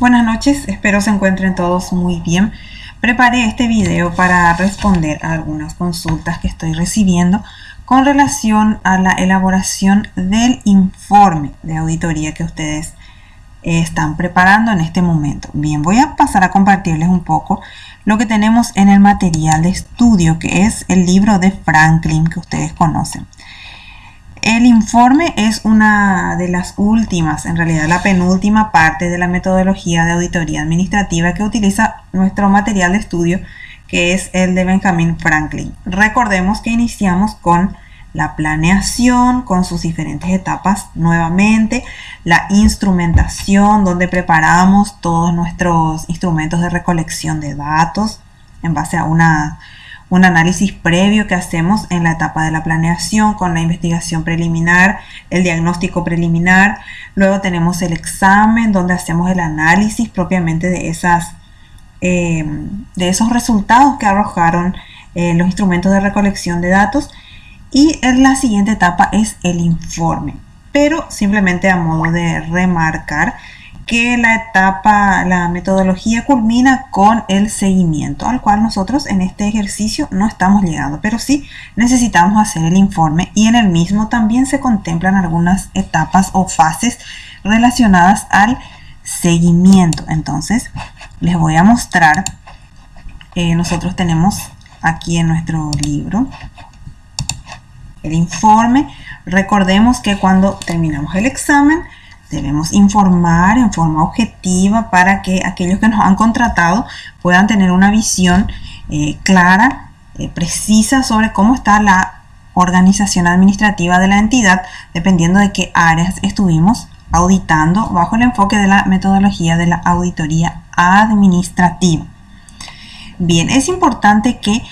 Buenas noches, espero se encuentren todos muy bien. Preparé este video para responder a algunas consultas que estoy recibiendo con relación a la elaboración del informe de auditoría que ustedes están preparando en este momento. Bien, voy a pasar a compartirles un poco lo que tenemos en el material de estudio, que es el libro de Franklin que ustedes conocen. El informe es una de las últimas, en realidad la penúltima parte de la metodología de auditoría administrativa que utiliza nuestro material de estudio, que es el de Benjamin Franklin. Recordemos que iniciamos con la planeación, con sus diferentes etapas nuevamente, la instrumentación, donde preparamos todos nuestros instrumentos de recolección de datos en base a un análisis previo que hacemos en la etapa de la planeación con la investigación preliminar, el diagnóstico preliminar. Luego tenemos el examen donde hacemos el análisis propiamente de esos resultados que arrojaron los instrumentos de recolección de datos. Y la siguiente etapa es el informe, pero simplemente a modo de remarcar que la metodología culmina con el seguimiento, al cual nosotros en este ejercicio no estamos llegando, pero sí necesitamos hacer el informe, y en el mismo también se contemplan algunas etapas o fases relacionadas al seguimiento. Entonces les voy a mostrar, nosotros tenemos aquí en nuestro libro el informe. Recordemos que cuando terminamos el examen debemos informar en forma objetiva para que aquellos que nos han contratado puedan tener una visión clara, precisa sobre cómo está la organización administrativa de la entidad, dependiendo de qué áreas estuvimos auditando bajo el enfoque de la metodología de la auditoría administrativa. Bien, es importante que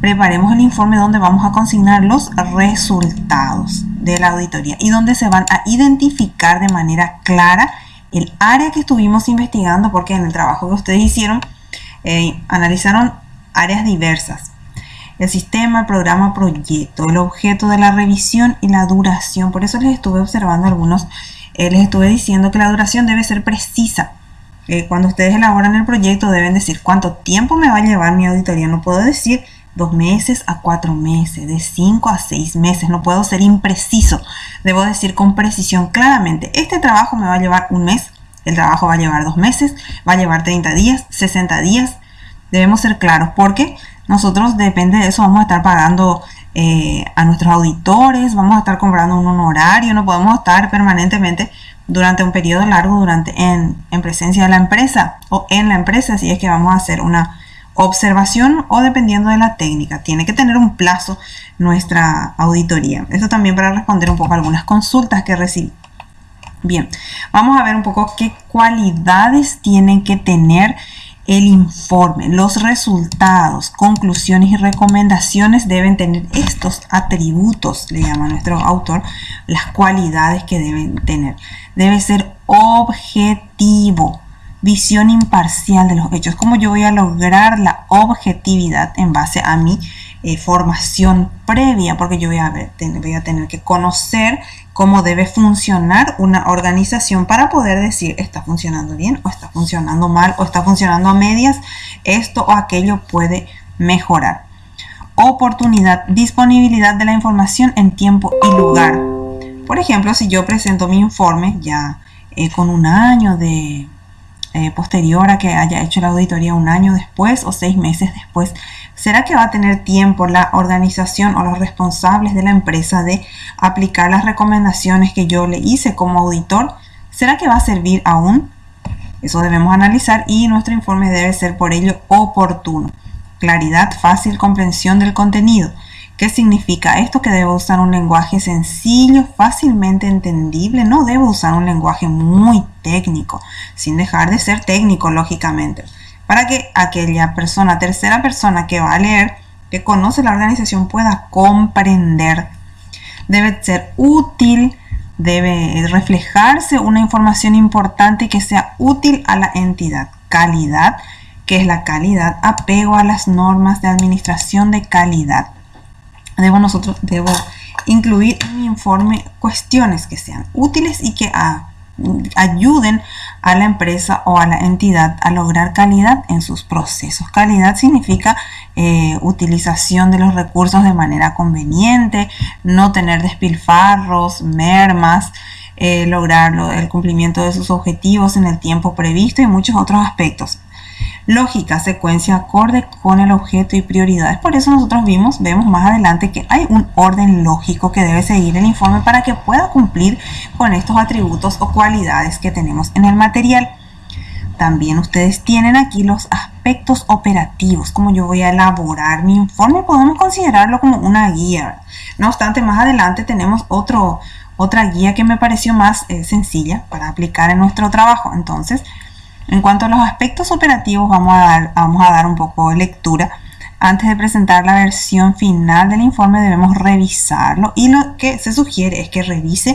preparemos el informe donde vamos a consignar los resultados de la auditoría y donde se van a identificar de manera clara el área que estuvimos investigando, porque en el trabajo que ustedes hicieron analizaron áreas diversas: el sistema, el programa, proyecto, el objeto de la revisión y la duración. Por eso les estuve observando algunos, les estuve diciendo que la duración debe ser precisa. Cuando ustedes elaboran el proyecto deben decir cuánto tiempo me va a llevar mi auditoría. No puedo decir 2 meses a 4 meses, de 5 a 6 meses. No puedo ser impreciso. Debo decir con precisión claramente: este trabajo me va a llevar 1 mes, el trabajo va a llevar 2 meses, va a llevar 30 días, 60 días. Debemos ser claros, porque nosotros, depende de eso, vamos a estar pagando a nuestros auditores, vamos a estar cobrando un honorario. No podemos estar permanentemente durante un periodo largo en presencia de la empresa o en la empresa, si es que vamos a hacer una observación o dependiendo de la técnica. Tiene que tener un plazo nuestra auditoría. Eso también para responder un poco a algunas consultas que recibí. Bien, vamos a ver un poco qué cualidades tienen que tener el informe. Los resultados, conclusiones y recomendaciones deben tener estos atributos, le llama nuestro autor, las cualidades que deben tener. Debe ser objetivo, visión imparcial de los hechos. ¿Cómo yo voy a lograr la objetividad? En base a mi formación previa, porque yo voy a tener que conocer cómo debe funcionar una organización para poder decir: está funcionando bien, o está funcionando mal, o está funcionando a medias, esto o aquello puede mejorar. Oportunidad, disponibilidad de la información en tiempo y lugar. Por ejemplo, si yo presento mi informe ya con un año de posterior a que haya hecho la auditoría, 1 año después o 6 meses después, ¿será que va a tener tiempo la organización o los responsables de la empresa de aplicar las recomendaciones que yo le hice como auditor? ¿Será que va a servir aún? Eso debemos analizar, y nuestro informe debe ser por ello oportuno. Claridad, fácil comprensión del contenido. ¿Qué significa esto? Que debo usar un lenguaje sencillo, fácilmente entendible. No debo usar un lenguaje muy técnico, sin dejar de ser técnico, lógicamente, para que aquella persona, tercera persona que va a leer, que conoce la organización, pueda comprender. Debe ser útil, debe reflejarse una información importante que sea útil a la entidad. Calidad, que es la calidad, apego a las normas de administración de calidad. Debo incluir en mi informe cuestiones que sean útiles y que ayuden a la empresa o a la entidad a lograr calidad en sus procesos. Calidad significa utilización de los recursos de manera conveniente, no tener despilfarros, mermas, lograr el cumplimiento de sus objetivos en el tiempo previsto y muchos otros aspectos. Lógica, secuencia acorde con el objeto y prioridades. Por eso nosotros vemos más adelante que hay un orden lógico que debe seguir el informe para que pueda cumplir con estos atributos o cualidades que tenemos en el material. También ustedes tienen aquí los aspectos operativos, como yo voy a elaborar mi informe, podemos considerarlo como una guía. No obstante, más adelante tenemos otra guía que me pareció más sencilla para aplicar en nuestro trabajo. Entonces, en cuanto a los aspectos operativos, vamos a dar un poco de lectura. Antes de presentar la versión final del informe debemos revisarlo y lo que se sugiere es que revise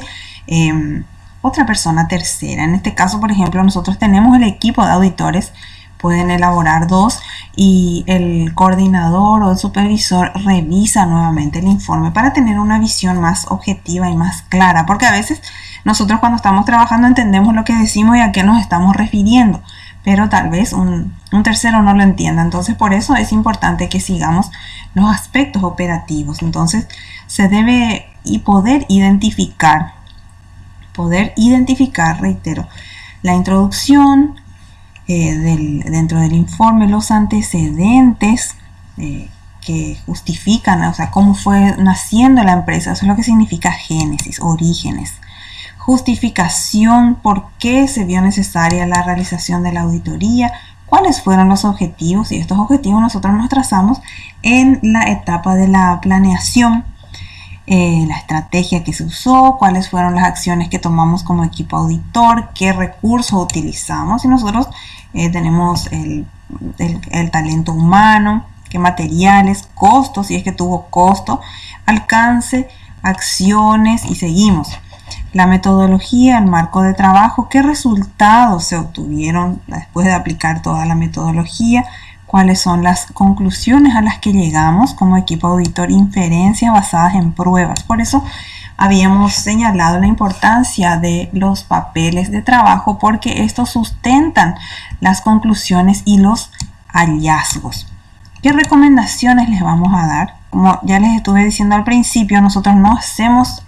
otra persona tercera. En este caso, por ejemplo, nosotros tenemos el equipo de auditores, pueden elaborar 2 y el coordinador o el supervisor revisa nuevamente el informe para tener una visión más objetiva y más clara, porque a veces nosotros cuando estamos trabajando entendemos lo que decimos y a qué nos estamos refiriendo, pero tal vez un tercero no lo entienda. Entonces, por eso es importante que sigamos los aspectos operativos. Entonces, se debe poder identificar, reitero, la introducción, dentro del informe, los antecedentes que justifican, o sea, cómo fue naciendo la empresa. Eso es lo que significa génesis, orígenes. Justificación, por qué se vio necesaria la realización de la auditoría, cuáles fueron los objetivos, y estos objetivos nosotros nos trazamos en la etapa de la planeación, la estrategia que se usó, cuáles fueron las acciones que tomamos como equipo auditor, qué recursos utilizamos, y nosotros tenemos el talento humano, qué materiales, costos, si es que tuvo costo, alcance, acciones, y seguimos. La metodología, el marco de trabajo, qué resultados se obtuvieron después de aplicar toda la metodología, cuáles son las conclusiones a las que llegamos como equipo auditor, inferencias basadas en pruebas. Por eso habíamos señalado la importancia de los papeles de trabajo, porque estos sustentan las conclusiones y los hallazgos. ¿Qué recomendaciones les vamos a dar? Como ya les estuve diciendo al principio, nosotros no hacemos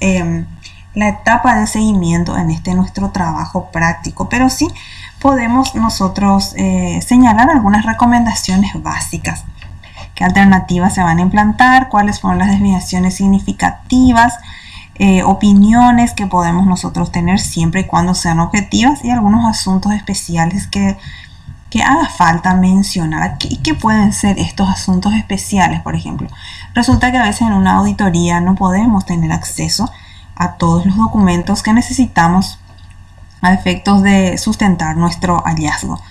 la etapa de seguimiento en nuestro trabajo práctico, pero sí podemos nosotros señalar algunas recomendaciones básicas. ¿Qué alternativas se van a implantar? ¿Cuáles fueron las desviaciones significativas? Opiniones que podemos nosotros tener siempre y cuando sean objetivas, y algunos asuntos especiales que haga falta mencionar. ¿Qué pueden ser estos asuntos especiales? Por ejemplo, resulta que a veces en una auditoría no podemos tener acceso a todos los documentos que necesitamos a efectos de sustentar nuestro hallazgo.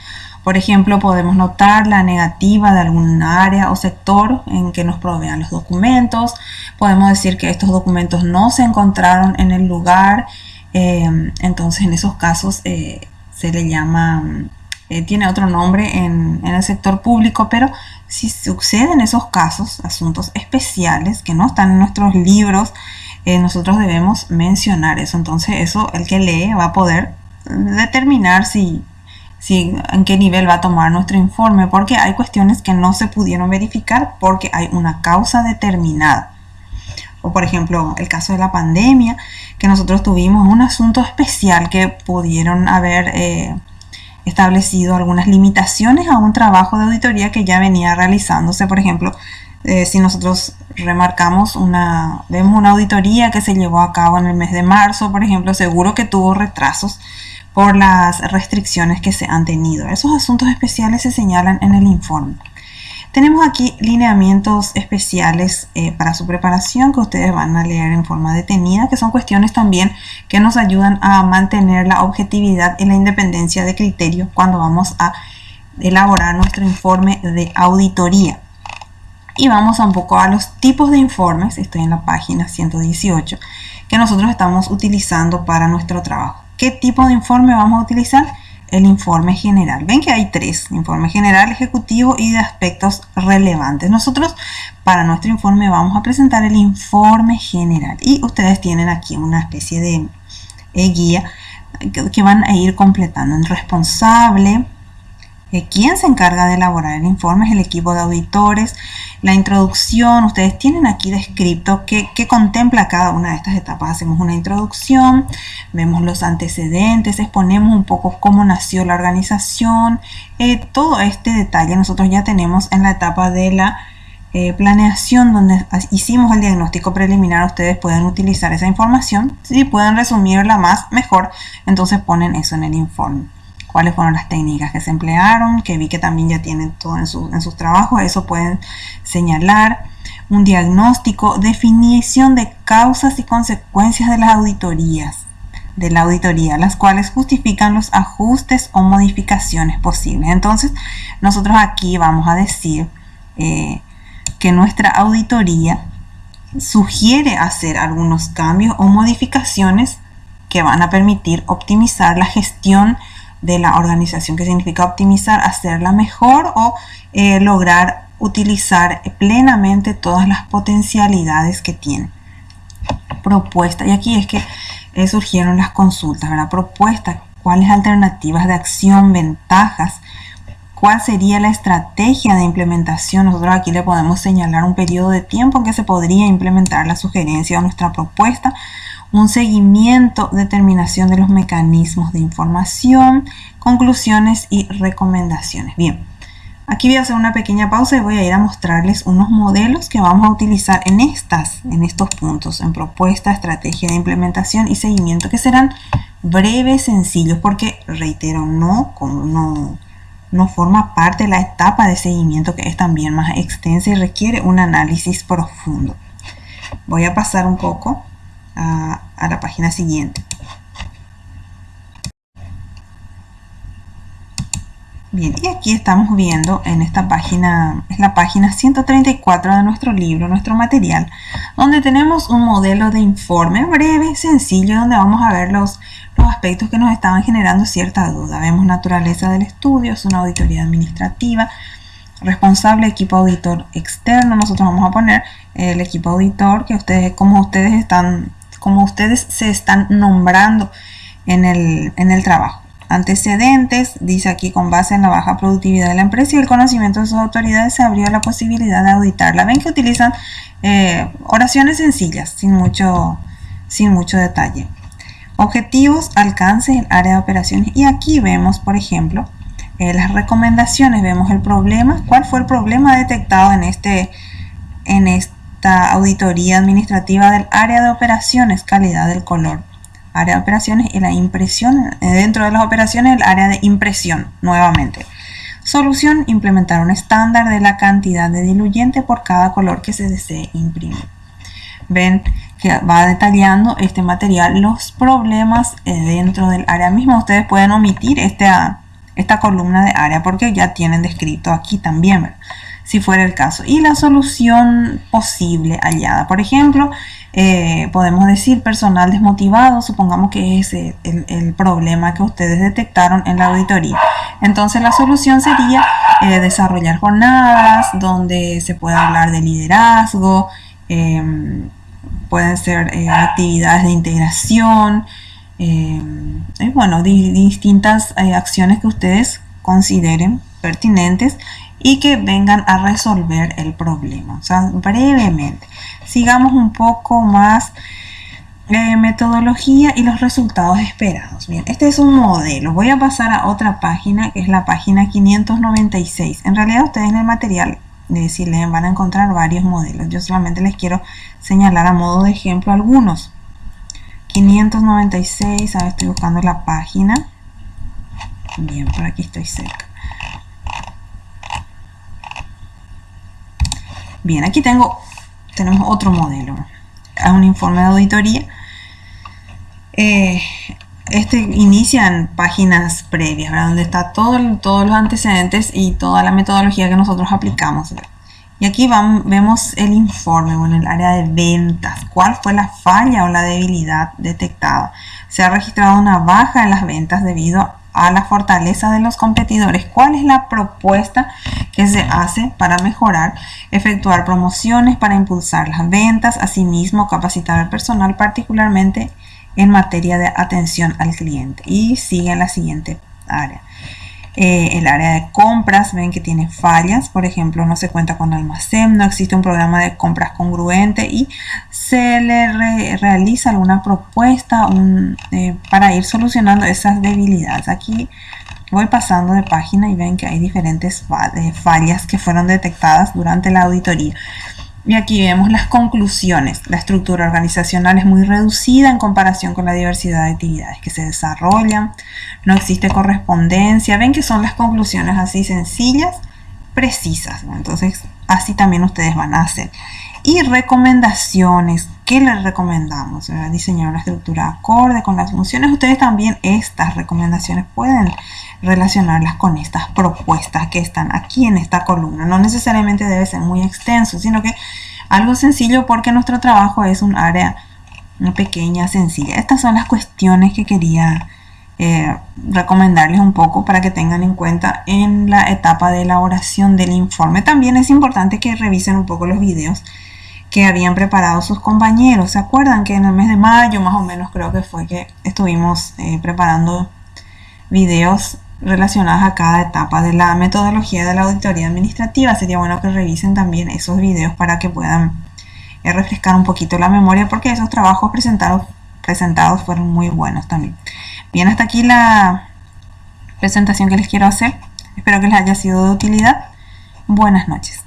Por ejemplo, podemos notar la negativa de algún área o sector en que nos provean los documentos. Podemos decir que estos documentos no se encontraron en el lugar. Entonces, en esos casos se le llama, tiene otro nombre en el sector público, pero si suceden esos casos, asuntos especiales que no están en nuestros libros, nosotros debemos mencionar eso. Entonces, eso el que lee va a poder determinar en qué nivel va a tomar nuestro informe, porque hay cuestiones que no se pudieron verificar porque hay una causa determinada. O por ejemplo, el caso de la pandemia, que nosotros tuvimos un asunto especial que pudieron haber establecido algunas limitaciones a un trabajo de auditoría que ya venía realizándose. Por ejemplo, si nosotros remarcamos vemos una auditoría que se llevó a cabo en el mes de marzo, por ejemplo, seguro que tuvo retrasos por las restricciones que se han tenido. Esos asuntos especiales se señalan en el informe. Tenemos aquí lineamientos especiales para su preparación que ustedes van a leer en forma detenida, que son cuestiones también que nos ayudan a mantener la objetividad y la independencia de criterio cuando vamos a elaborar nuestro informe de auditoría. Y vamos un poco a los tipos de informes, estoy en la página 118, que nosotros estamos utilizando para nuestro trabajo. ¿Qué tipo de informe vamos a utilizar? El informe general. Ven que hay 3, informe general, ejecutivo y de aspectos relevantes. Nosotros para nuestro informe vamos a presentar el informe general y ustedes tienen aquí una especie de guía que van a ir completando. El responsable, quien se encarga de elaborar el informe, es el equipo de auditores. La introducción, ustedes tienen aquí descrito qué contempla cada una de estas etapas. Hacemos una introducción, vemos los antecedentes, exponemos un poco cómo nació la organización. Todo este detalle nosotros ya tenemos en la etapa de la planeación, donde hicimos el diagnóstico preliminar. Ustedes pueden utilizar esa información. Si pueden resumirla más, mejor. Entonces ponen eso en el informe. Cuáles fueron las técnicas que se emplearon, que vi que también ya tienen todo en sus trabajos. Eso pueden señalar. Un diagnóstico, definición de causas y consecuencias de las auditorías, las cuales justifican los ajustes o modificaciones posibles. Entonces, nosotros aquí vamos a decir que nuestra auditoría sugiere hacer algunos cambios o modificaciones que van a permitir optimizar la gestión de la organización. ¿Qué significa optimizar? Hacerla mejor o lograr utilizar plenamente todas las potencialidades que tiene. Propuesta, y aquí es que surgieron las consultas, ¿verdad? Propuesta, cuáles alternativas de acción, ventajas, cuál sería la estrategia de implementación. Nosotros aquí le podemos señalar un periodo de tiempo en que se podría implementar la sugerencia o nuestra propuesta. Un seguimiento, determinación de los mecanismos de información, conclusiones y recomendaciones. Bien, aquí voy a hacer una pequeña pausa y voy a ir a mostrarles unos modelos que vamos a utilizar en estos puntos, en propuesta, estrategia de implementación y seguimiento, que serán breves, sencillos, porque reitero, no forma parte de la etapa de seguimiento, que es también más extensa y requiere un análisis profundo. Voy a pasar un poco a la página siguiente. Bien, y aquí estamos viendo en esta página, es la página 134 de nuestro libro, nuestro material, donde tenemos un modelo de informe breve, sencillo, donde vamos a ver los aspectos que nos estaban generando cierta duda. Vemos naturaleza del estudio, es una auditoría administrativa, responsable, equipo auditor externo. Nosotros vamos a poner el equipo auditor que como ustedes se están nombrando en el trabajo. Antecedentes, dice aquí, con base en la baja productividad de la empresa y el conocimiento de sus autoridades, se abrió la posibilidad de auditarla. Ven que utilizan oraciones sencillas, sin mucho detalle. Objetivos, alcance, el área de operaciones, y aquí vemos, por ejemplo, las recomendaciones. Vemos el problema, cuál fue el problema detectado en esta auditoría administrativa del área de operaciones, calidad del color. Área de operaciones y la impresión. Dentro de las operaciones, el área de impresión, nuevamente. Solución, implementar un estándar de la cantidad de diluyente por cada color que se desee imprimir. Ven que va detallando este material los problemas dentro del área misma. Ustedes pueden omitir esta columna de área porque ya tienen descrito aquí también, ¿verdad? Si fuera el caso. Y la solución posible hallada. Por ejemplo, podemos decir personal desmotivado. Supongamos que es el problema que ustedes detectaron en la auditoría. Entonces la solución sería desarrollar jornadas donde se pueda hablar de liderazgo. Pueden ser actividades de integración. Bueno, distintas acciones que ustedes consideren pertinentes y que vengan a resolver el problema. O sea, brevemente. Sigamos un poco más metodología y los resultados esperados. Bien, este es un modelo. Voy a pasar a otra página, que es la página 596. En realidad, ustedes en el material, si leen, van a encontrar varios modelos. Yo solamente les quiero señalar a modo de ejemplo algunos. 596, ahora estoy buscando la página. Bien, por aquí estoy cerca. Bien, aquí tenemos otro modelo. Es un informe de auditoría. Este inicia en páginas previas, ¿verdad? Donde está todos los antecedentes y toda la metodología que nosotros aplicamos, ¿verdad? Y aquí vemos el informe, bueno, el área de ventas. ¿Cuál fue la falla o la debilidad detectada? Se ha registrado una baja en las ventas debido a la fortaleza de los competidores. ¿Cuál es la propuesta que se hace para mejorar? Efectuar promociones para impulsar las ventas, asimismo capacitar al personal, particularmente en materia de atención al cliente. Y sigue en la siguiente área. El área de compras, ven que tiene fallas, por ejemplo, no se cuenta con almacén, no existe un programa de compras congruente y se le realiza alguna propuesta para ir solucionando esas debilidades. Aquí voy pasando de página y ven que hay diferentes fallas que fueron detectadas durante la auditoría. Y aquí vemos las conclusiones. La estructura organizacional es muy reducida en comparación con la diversidad de actividades que se desarrollan. No existe correspondencia. Ven que son las conclusiones así sencillas, precisas, ¿no? Entonces, así también ustedes van a hacer. Y recomendaciones. ¿Qué les recomendamos? Diseñar una estructura acorde con las funciones. Ustedes también estas recomendaciones pueden relacionarlas con estas propuestas que están aquí en esta columna. No necesariamente debe ser muy extenso, sino que algo sencillo porque nuestro trabajo es un área pequeña, sencilla. Estas son las cuestiones que quería recomendarles un poco para que tengan en cuenta en la etapa de elaboración del informe. También es importante que revisen un poco los videos que habían preparado sus compañeros. ¿Se acuerdan que en el mes de mayo más o menos creo que fue que estuvimos preparando videos relacionados a cada etapa de la metodología de la auditoría administrativa? Sería bueno que revisen también esos videos para que puedan refrescar un poquito la memoria, porque esos trabajos presentados fueron muy buenos también. Bien, hasta aquí la presentación que les quiero hacer. Espero que les haya sido de utilidad. Buenas noches.